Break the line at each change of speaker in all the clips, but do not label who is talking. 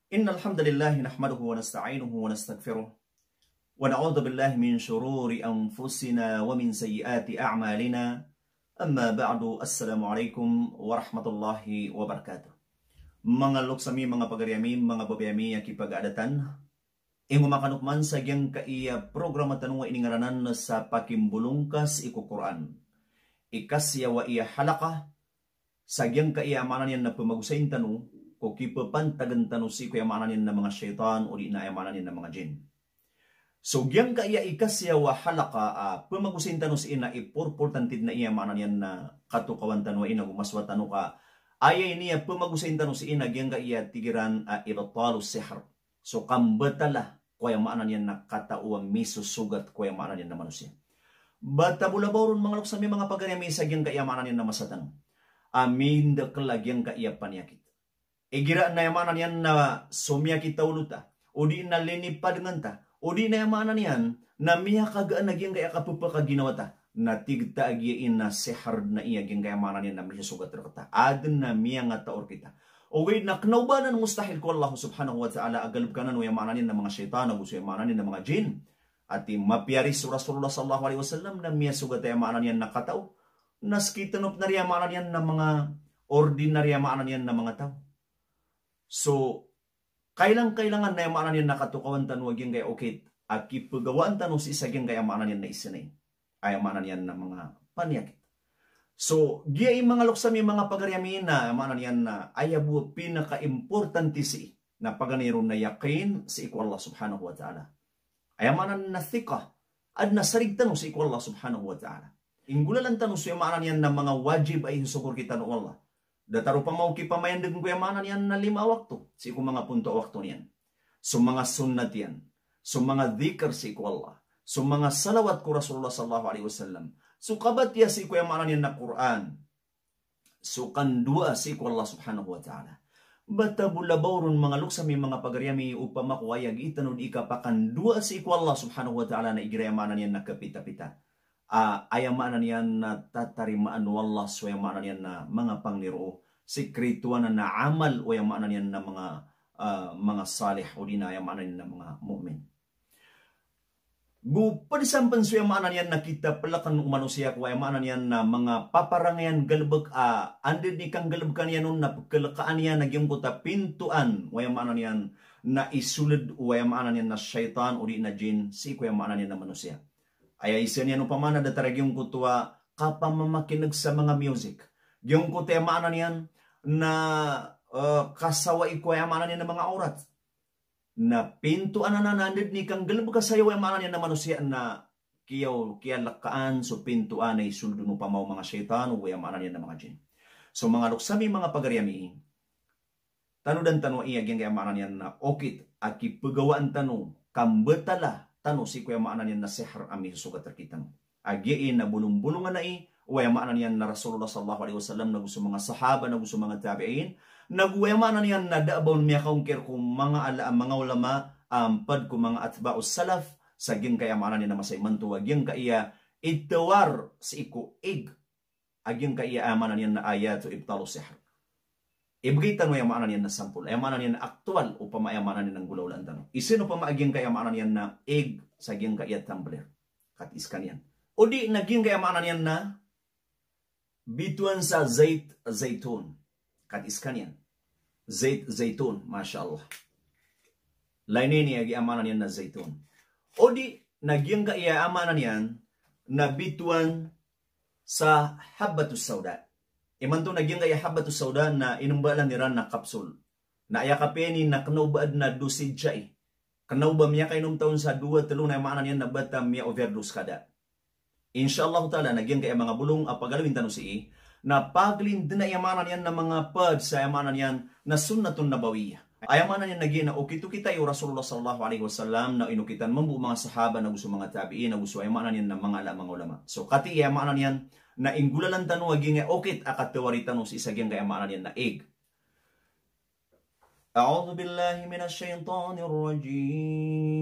إن الحمد لله نحمده ونستعينه ونستغفره ونعوذ بالله من شرور أنفسنا ومن سيئات أعمالنا أما بعد السلام عليكم ورحمة الله وبركاته. Mga luksami, mga pagaryami, mga babayami, kipag-adatan, makanukman sa gyang kaiya programa tanong iningaranan sa pakimbulungkas iku Quran. Ikasya wa iya halaka sa gyang kaiya amanan yan na pumagusayin tanong ko kipapantagan tanong si kuya amanan yan na mga syaitan o di na amanan yan na mga jin. So gyang kaiya ikasya wa halaka pumagusayin tanong si ina ipurpurtantid na iya amanan yan na katukawan tanong ina gumaswa tanong ka ayay niya pumagusayin tanong si ina gyang kaiya tigiran ibatalu sihr. So kambatala kuya maanan yan na katauang misusugat kuya maanan yan na manusia. Bata bulaboron mga luksami mga paganyami sa gyang kaiya maanan yan na masatan. Amin da kalagyang kaiya panyakit. Igira na yamanan yan na sumyakit tauluta. O di na linipad dengan ta. O di na yamanan yan na miya kagaan na gyang kaya kapupakaginawa ta. Na tigta agyain na sihar na iya gyang kaya yamanan yan na miya sugat rakata. Adan na miya nga taor kita. O wait na knaubanan mustahil ko Allah subhanahu wa ta'ala agalub kanan o yamanan yan na mga syaitan. O gusto yamanan yan na mga jin. At mapiaris Rasulullah sallallahu alaihi wasallam na miya sugat yamanan yan na katao. Naskitanop na yamanan yan na mga ordinary yamanan yan na mga tao. So, kailangan na yamanan yan nakatukawan tanong yung kaya okay, aki pagawaan tanong si isa yung kaya yamanan yan na isinay. Ay yamanan yan na mga panyakit. So, giya yung mga luksami, mga pagaryami na yamanan yan na ayabu pinaka-importante si na paganiro na yakin si iku Allah subhanahu wa ta'ala. Ay yamanan na thika at nasarig tanong si iku Allah subhanahu wa ta'ala. Ingulalan tanong si yamanan yan na mga wajib ay hisukur kita no Allah. Dataro pa mau kipamayan dengan kuyamanan yan na 5 waktu. Si iku mga punto waktu niyan. So mga sunnat yan. So mga dhikr si iku Allah. So mga salawat ku Rasulullah sallallahu alaihi wasallam. So kabat ya si kuyamanan yan na Quran. So kandua si iku Allah subhanahu wa ta'ala. Bata bulabawron mga luksami mga pagaryami upamakuayag itanod ikapakan dua si iku Allah subhanahu wa ta'ala na igirayamanan yan na kapita-pita. Ayamanan yan na tatarimaan wallah so yamanan yan na mga pangniro sikrituan na amal o yamanan yan na mga salih o di na yamanan yan na mga mu'min. Padisampan so yamanan yan na kita palakan umanusiya ko yamanan yan na mga paparangayan galbag andin ni kang galbag yan nun na pagkalakaan yan nagyang kuta pintuan o yamanan yan na isulid o yamanan yan na syaitan o di na jin si ko yamanan yan na manusia. Ay isa niya no pamana datarag yung kutua kapamamakinig sa mga music. Yung kutua maanan yan na kasawa ikuayamanan yan ng mga orat. Na pintuan na nanandid ni kang galab kasayaw yamanan yan na manusia na kiya lakaan so pintuan ay suldo no pamaw mga syaitan o yamanan yan ng mga jin. So mga luksami mga pagaryami, tanudan tanu iya gyang yamanan yan na okit aki pagawaan tanu kambetala tano si kuya maanan yan na sihar ami susugat terkitan. Agiin na bulong-bulungan na uwaya maanan yan na Rasulullah sallallahu alaihi wasallam na gusto mga sahaba, na gusto mga tabi'in, naguwaya maanan yan na daabon miya kaungkir kung mga mga ulama, pad kung mga atba'us salaf, sa gyang kaya maanan yan na masay mantuwa, gyang kaya itawar si iku ig, agyang kaya amanan yan na ayat o ibtalo sihar. Ibagitan mo yung maanan yan na sampul. Ayamanan yan na aktual o pamayamanan yan ng gulaulan tanong. Isin o pamaaging kayamanan yan na egg sa gyang kaya tumbler. Katiskan yan. O di naging kayamanan yan na bituan sa zaitun. Katiskan yan. Zaitun. Masya Allah. Lainin niya kayamanan yan na zaitun. O di naging kayamanan yan na bituan sa habbatus sauda. Imanto nagyang kaya habatus sauda na inumbalan niran na kapsul. Na ayakapeni na kanaubad na dusid siya eh. Kanauba miya kay nung taon sa 2-3 na maanan yan na bata miya overdose kada. Inshallah ta'ala nagyang kaya mga bulong pagalawin tanong si na paglin din na yamanan yan na mga pad sa yamanan yan na sunnatun nabawiyah. Ayamanan yan nagyang na ukitu kita yung Rasulullah sallallahu alaihi wasallam na inukitan mambu mga sahaba na gusto mga tabi'in na gusto ayamanan yan na mga ulama. So kati yamanan yan na ingulalan tanong aging okit akatawari tanong si isa gyang kayamanan yan na egg. A'udhu billahi minash shaitanir rajim.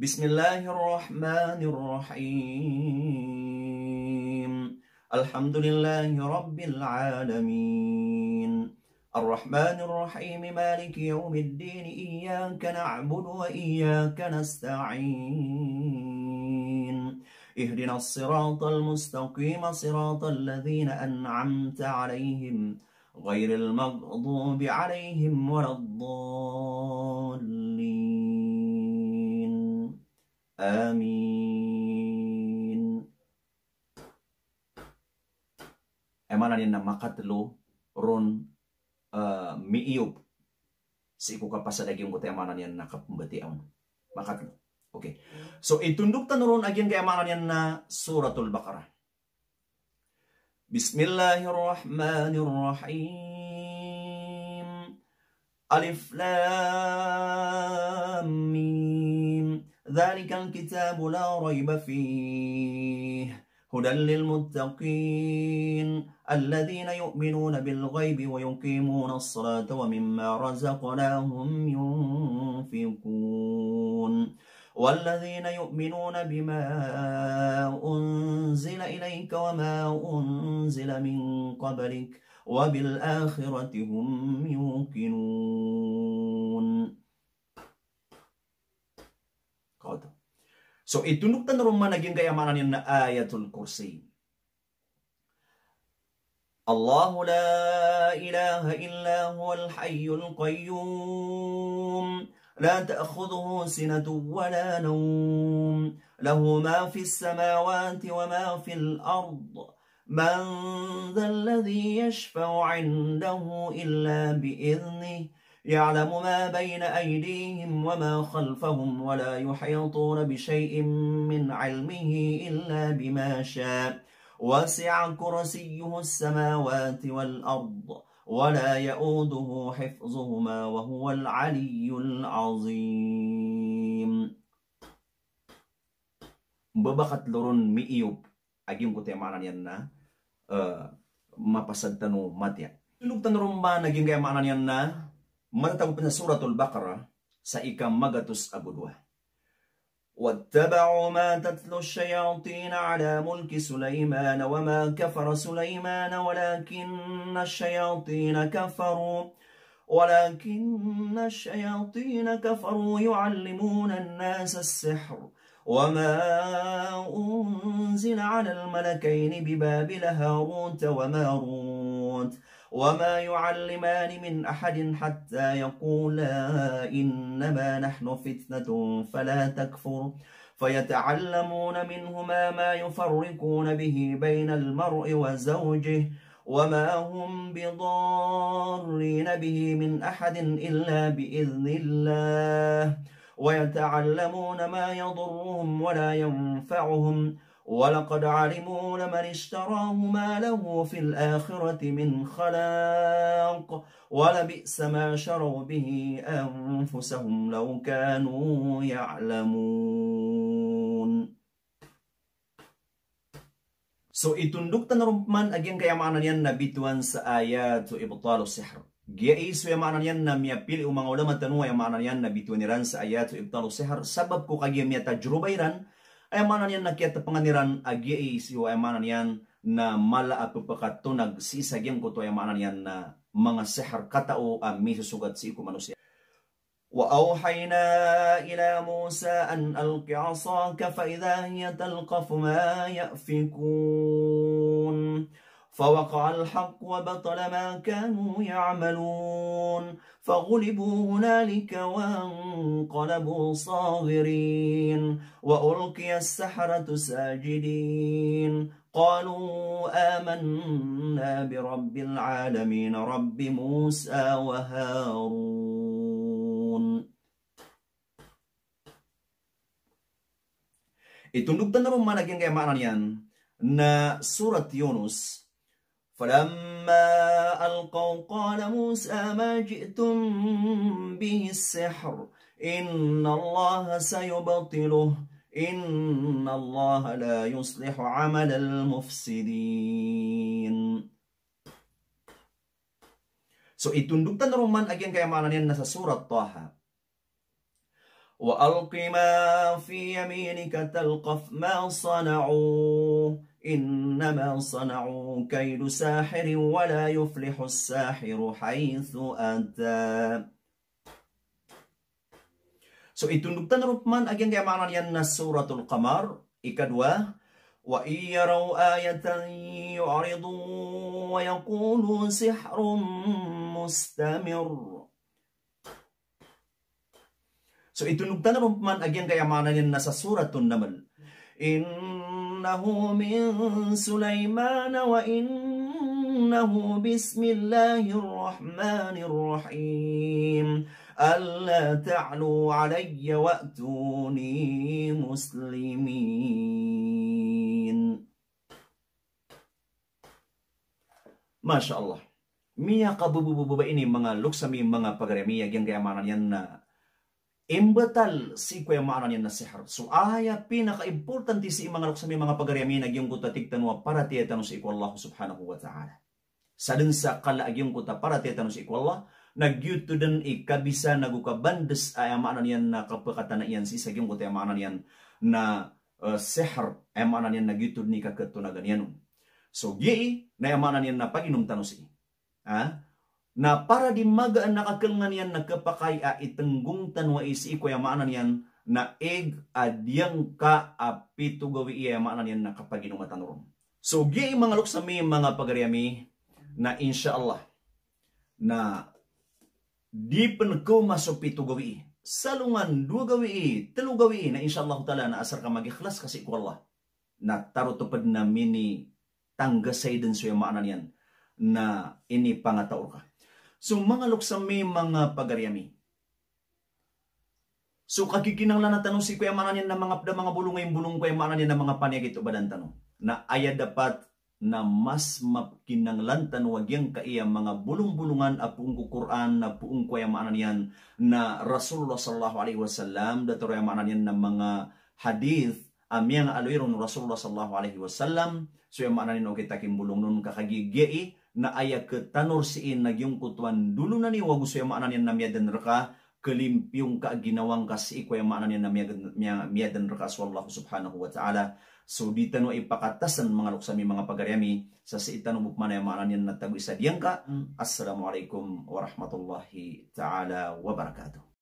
Bismillahirrahmanirrahim. Alhamdulillahi rabbil alamin. الرحمن الرحيم مالك يوم الدين إياك نعبد وإياك نستعين اهدنا الصراط المستقيم صراط الذين أنعمت عليهم غير المغضوب عليهم ولا الضالين آمين. Emanan yang namakat lo ron miiyop si iku kapasadaging mo emanan yan nakapumbati ang makat lo. Okay. So itunduk tanurun agyan kay emanan yan na suratul Baqarah. Bismillahirrahmanirrahim. Alif Lam Mim. Dzalikal kitabu la rayba fihi. Hudan lil muttaqin. Alladzina yu'minuna bil ghaibi wa yuqimuna as-salata wa mimma razaqnahum yunfiqun. والذين يؤمنون بما أنزل إليك وما أنزل من قبلك وبالآخرة هم يوقنون. So itunduk tan rumah naging kayamanan yan na ayatul kursi. Allahu la ilaha illa huwal hayyul qayyum. لا تأخذه سنة ولا نوم له ما في السماوات وما في الأرض من ذا الذي يشفع عنده إلا بإذنه يعلم ما بين أيديهم وما خلفهم ولا يحيطون بشيء من علمه إلا بما شاء وسع كرسيه السماوات والأرض ولا يؤوده حفظهما وهو العلي العظيم. Babakat loron miiyop agim ko temanan yan na mapasad tanu matya. Tulog tanurong ba naging kaya maanan yan na matatagpo na suratul Baqarah sa ikam magatus abudwa. واتبعوا ما تتلو الشياطين على ملك سليمان وما كفر سليمان ولكن الشياطين كفروا يعلمون الناس السحر وما أنزل على الملكين ببابل هاروت وماروت وما يعلمان من أحد حتى يقولا إنما نحن فتنة فلا تكفر فيتعلمون منهما ما يفرقون به بين المرء وزوجه وما هم بضارين به من أحد إلا بإذن الله ويتعلمون ما يضرهم ولا ينفعهم ولقد علموا لمن اشتراه ما له في الآخرة من خلاق ولبئس ما شروا به أنفسهم لو كانوا يعلمون. So itunduk tanarumpan agyan kayamanan yan na bituan sa ayat so ibtalu sihr. Gia isu yamanan yan na miyapili umang ulama tanua yamanan yan na bituan niran sa ayat so ibtalu sihr sabab ko kagya miya tajrubayran ay manan yan nakita panganiran agi isu ay manan yan na mala apupakat to nagsisagyan ko to ay manan yan na mga sihr katao ami susugat si iku manusia. وأوحينا إلى موسى أن ألق عصاك فإذا هي تلقف ما يأفكون فوقع الحق وبطل ما كانوا يعملون فغلبوا هنالك وانقلبوا صاغرين وألقي السحرة ساجدين قالوا آمنا برب العالمين رب موسى وهارون. Itunduk na naman managing kaya maanan yan na surat Yunus. فَلَمَّا أَلْقَوْا قَالَ مُوسَى مَا جِئْتُمْ بِهِ السِّحْرُ إِنَّ اللَّهَ سَيُبْطِلُهُ إِنَّ اللَّهَ لَا يُصْلِحُ عَمَلَ الْمُفْسِدِينَ. So itunduk na naman agyan kaya maanan yan na sa surat Taha. وألق ما في يمينك تلقف ما صنعوا إنما صنعوا كيد ساحر ولا يفلح الساحر حيث أتى. So itunduktan rupman agyang kaya makna yan na suratul Qamar. Ikadwa, wa iyaraw ayatan yu'ridu wa yaqulu sihrun mustamir. So itunduktan rupman agyang kaya makna yan na sa suratul Naml. Innahu min Sulaiman wa innahu bismillahirrahmanirrahim. ألا تعلوا علي وأتوني مسلمين. Masya Allah. Miya kabubububa ini mga luksami mga pagaramiya yang kayamanan yan na imbatal si kayamanan yan na sihar. So aya pinaka-importante si mga luksami mga pagaramiya nagyong kutatik tanwa para tiyatano si iku Allah subhanahu wa ta'ala. Sadun sa kalagyong kuta para tiyatano si iku Allah nagyuto din ikabisa nagukabandes ay amanan yan na kapakatan na yan si sagyong kote amanan yan na seher ay amanan yan nagyuto ni kakatunagan yan. So gi na amanan yan na paginom tanos na para di magaan nakakalngan yan na kapakay a itenggung tanwa isi ko ay amanan yan na eg adyang ka apito gawi ay amanan yan na kapaginom tanuron. So gi mga luksami mga pagariami na insya-Allah na di peneko masuk pito gawi salungan dua gawi telu gawi na insyaallah taala na asar ka magikhlas kasi ku Allah na taro tupad na mini tangga sayden suya maanan yan na ini pangataur ka. So mga luksami mga pagariami, so kakikinanglan na tanong si kuya maanan yan na mga bulong kuya maanan yan na mga panyagit ubadan tanong na aya dapat na mas makinanglantan wagyang kaya mga bulong-bulungan apung Quran na puung kuya maanan yan na Rasulullah sallallahu alaihi wasallam datoro yang maanan yan na mga hadith amyang alwiron Rasulullah sallallahu alaihi wasallam so yang maanan yan okay takim bulong nun kakagigei na aya ke tanor siin nagyong kutuan dulu na ni wagus yang maanan yan na miyadan reka kelimpyong ka ginawang kasi kuya maanan yan na miyadan reka sallallahu subhanahu wa ta'ala. So di tanu ipakatasan mga luksami mga pagariami sa siitanu bukmana yang maanan yan na tagu isa diyang ka. Assalamualaikum warahmatullahi ta'ala wabarakatuh.